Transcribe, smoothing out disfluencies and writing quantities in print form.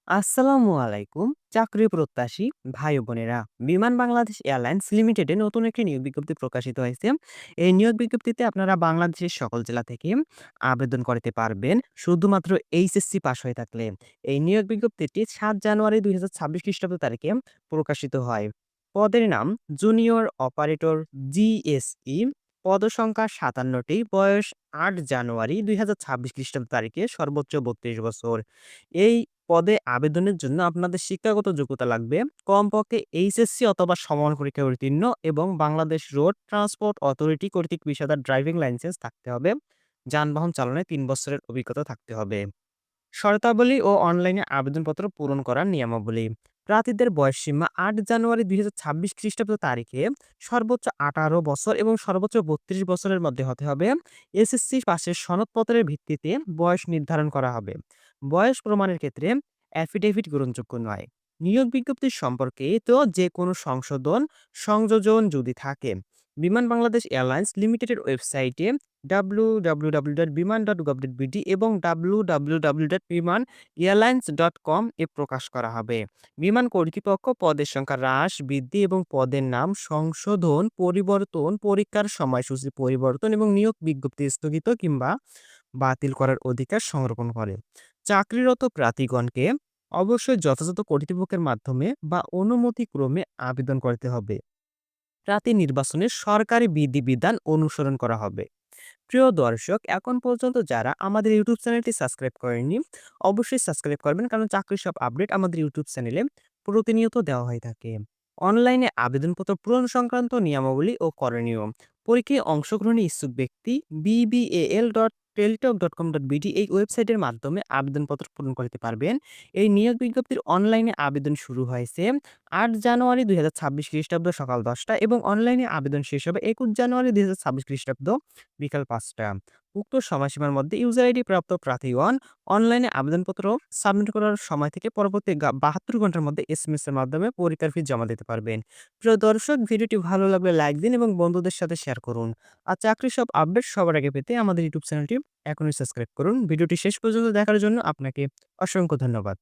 আসসালামু আলাইকুম। চাকরি প্রত্যাশী ভাই ও বোনেরা, বিমান বাংলাদেশ এয়ারলাইন্স লিমিটেডে নতুন একটি নিয়োগ বিজ্ঞপ্তি প্রকাশিত হয়েছে। এই নিয়োগ বিজ্ঞপ্তিতে আপনারা বাংলাদেশের সকল জেলা থেকে আবেদন করতে পারবেন, শুধুমাত্র এইচএসসি পাস হয়ে থাকলে। এই নিয়োগ বিজ্ঞপ্তিটি ৭ জানুয়ারি ২০২৬ খ্রিস্টাব্দ তারিখে প্রকাশিত হয়। পদের নাম জুনিয়র অপারেটর জিএসই। পদসংখ্যা ৫৭টি। বয়স ৮ জানুয়ারি ২০২৬ খ্রিস্টাব্দ তারিখে সর্বোচ্চ ৩২ বছর। এই পদে আবেদনের জন্য আপনাদের শিক্ষাগত যোগ্যতা লাগবে কমপক্ষে এইচএসসি অথবা সমান পরীক্ষায় উত্তীর্ণ এবং বাংলাদেশ রোড ট্রান্সপোর্ট অথরিটি কর্তৃক পেশাদার ড্রাইভিং লাইসেন্স থাকতে হবে। যানবাহন চালনায় ৩ বছরের অভিজ্ঞতা থাকতে হবে। শর্তাবলী ও অনলাইনে আবেদনপত্র পূরণ করার নিয়মাবলী। প্রার্থীদের বয়সসীমা ৮ জানুয়ারি ২০২৬ খ্রিস্টাব্দ তারিখে সর্বোচ্চ ১৮ বছর এবং সর্বোচ্চ ৩২ বছরের মধ্যে হতে হবে। এসএসসি পাশের সনদপত্রের ভিত্তিতে বয়স নির্ধারণ করা হবে। বয়স প্রমাণের ক্ষেত্রে অ্যাফিডেভিট গ্রহণযোগ্য নয়। নিয়োগ বিজ্ঞপ্তি সম্পর্কে তো যে কোনো সংযোজন যদি থাকে, বিমান বাংলাদেশ এয়ারলাইন্স লিমিটেডের ওয়েবসাইটে www.biman.gov.bd এবং www.bimanairlines.com এ প্রকাশ করা হবে। বিমান কর্তৃপক্ষ পদের সংখ্যা হ্রাস, বৃদ্ধি এবং পদের নাম সংশোধন, পরিবর্তন, পরীক্ষার সময়সূচি পরিবর্তন এবং নিয়োগ বিজ্ঞপ্তি স্থগিত কিংবা বাতিল করার অধিকার সংরক্ষণ করে। চাকরিরত প্রার্থীগণকে অবশ্যই যথাযথ কর্তৃপক্ষের মাধ্যমে বা অনুমতিক্রমে আবেদন করতে হবে। প্রার্থী নির্বাচনে সরকারি বিধিবিধান অনুসরণ করা হবে। প্রিয় দর্শক, এখন পর্যন্ত যারা আমাদের ইউটিউব চ্যানেলটি সাবস্ক্রাইব করেননি, অবশ্যই সাবস্ক্রাইব করবেন, কারণ চাকরির সব আপডেট আমাদের ইউটিউব চ্যানেলে প্রতিনিয়ত দেওয়া হয়ে থাকে। অনলাইনে আবেদনপত্র পূরণ সংক্রান্ত নিয়মাবলী ও করণীয়। পরীক্ষায় অংশগ্রহণে ইচ্ছুক ব্যক্তি bbal.teletalk.com.bd এই ওয়েবসাইটের মাধ্যমে আবেদনপত্র পূরণ করতে পারবেন। এই নিয়োগ বিজ্ঞপ্তির অনলাইনে আবেদন শুরু হয়েছে ৮ জানুয়ারি ২০২৬ খ্রিস্টাব্দ সকাল ১০টা এবং অনলাইনে আবেদন শেষ হবে ২১ জানুয়ারি ২০২৬ খ্রিস্টাব্দ বিকাল ৫টা। উক্ত সময়সীমার মধ্যে ইউজার আইডি প্রাপ্ত প্রার্থীগণ অনলাইনে আবেদনপত্র সাবমিট করার সময় থেকে পরবর্তী ৭২ ঘন্টার মধ্যে এসএমএস এর মাধ্যমে পরীক্ষার ফি জমা দিতে পারবেন। প্রিয় দর্শক, ভিডিওটি ভালো লাগলে লাইক দিন এবং বন্ধুদের সাথে শেয়ার করুন। আর চাকরির সব আপডেট সবার আগে পেতে আমাদের ইউটিউব চ্যানেলটি এখনই সাবস্ক্রাইব করুন। ভিডিওটি শেষ পর্যন্ত দেখার জন্য আপনাকে অসংখ্য ধন্যবাদ।